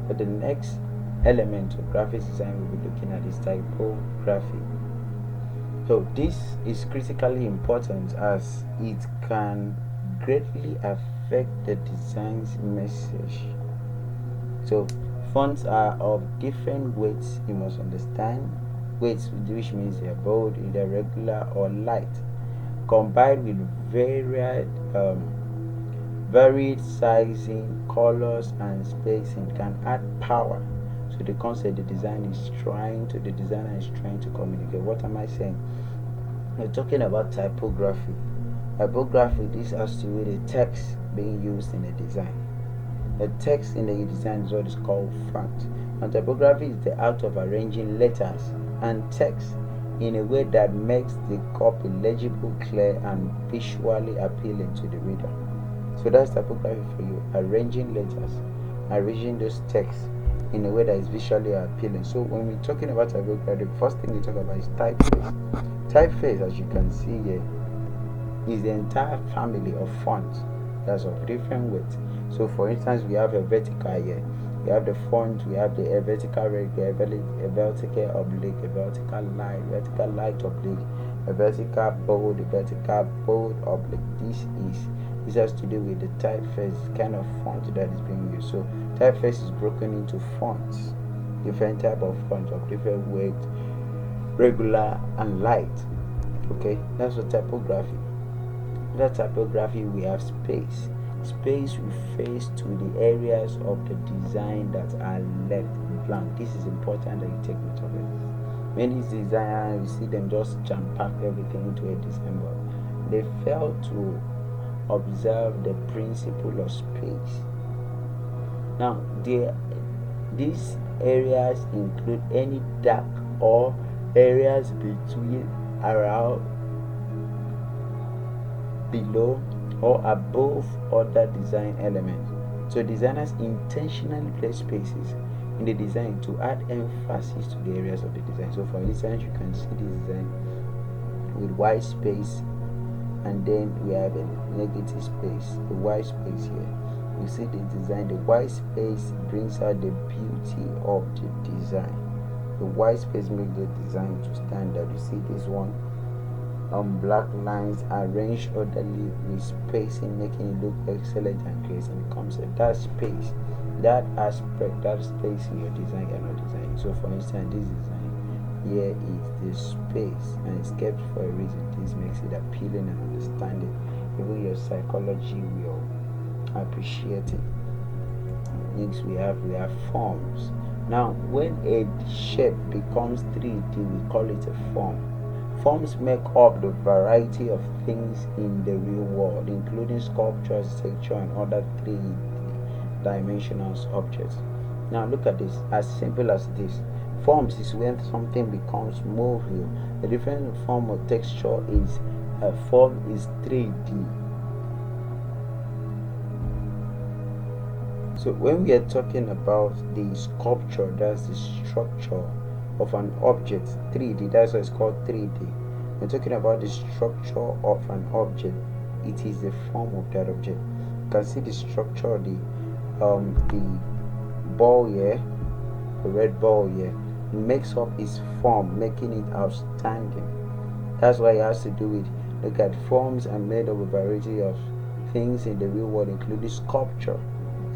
But the next element of graphics design we'll be looking at is typography. So this is critically important as it can greatly affect the design's message. So fonts are of different weights, you must understand. Weights, which means they're bold, either regular or light, combined with varied sizing, colors, and spacing can add power to the concept the designer is trying to communicate. What am I saying? We're talking about typography. Typography, this has to do with the text being used in a design. The text in the design is what is called font. And typography is the art of arranging letters and text in a way that makes the copy legible, clear, and visually appealing to the reader. So that's typography for you, arranging letters, arranging those texts in a way that is visually appealing. So when we're talking about typography, the first thing we talk about is typeface. Typeface, as you can see here, is the entire family of fonts that's of different weights. So for instance, we have a vertical here, we have the font, we have the vertical regular, a vertical oblique, a vertical light oblique, a vertical bold oblique. This has to do with the typeface kind of font that is being used. So typeface is broken into fonts, different type of fonts of different weight, regular and light. Okay, that's what typography. That typography, we have space. Space refers to the areas of the design that are left blank. This is important that you take note of it. Many designers, you see them just jam-pack everything into a design, but they fail to observe the principle of space. Now, these areas include any dark or areas between, around, below, or above other design elements. So designers intentionally place spaces in the design to add emphasis to the areas of the design. So for instance, you can see this design with white space, and then we have a negative space, the white space here. You see the design, the white space brings out the beauty of the design. The white space makes the design to stand out. You see this one, black lines arranged orderly with spacing, making it look excellent and clear. And it comes at that space, that aspect, that space in your design cannot design. So for instance, this design here is the space, and it's kept for a reason. This makes it appealing and understanding. Even your psychology will appreciate it. Next we have forms. Now when a shape becomes 3D, we call it a form. Forms make up the variety of things in the real world, including sculptures, texture, and other 3-dimensional objects. Now look at this, as simple as this. Forms is when something becomes more real. The different form of texture is a form is 3D. So when we are talking about the sculpture, that's the structure of an object, 3D, that's why it's called 3D. We're talking about the structure of an object. It is the form of that object. You can see the structure, the ball here, the red ball here, makes up its form, making it outstanding. That's why it has to do with, look at, forms are made of a variety of things in the real world, including sculpture.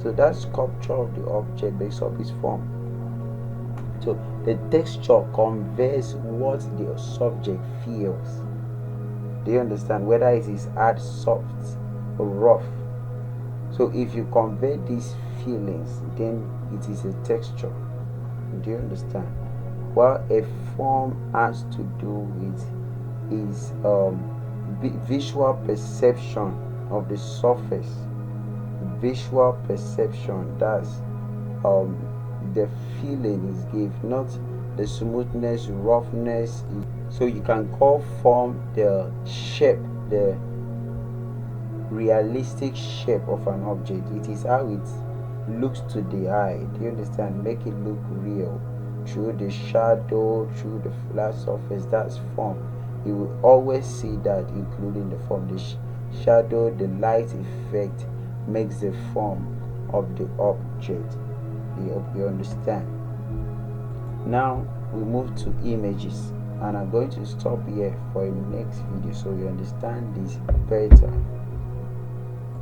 So that sculpture of the object makes up its form. So the texture conveys what the subject feels. Do you understand? Whether it is hard, soft, or rough. So if you convey these feelings, then it is a texture. Do you understand? What a form has to do with is visual perception of the surface. Visual perception, that's the feeling is give, not the smoothness, roughness. So you can call form the shape, the realistic shape of an object. It is how it looks to the eye. Do you understand? Make it look real through the shadow, through the flat surface. That's form. You will always see that, including the form. The shadow, the light effect makes the form of the object. I hope you understand. Now we move to images, and I'm going to stop here for a next video so you understand this better.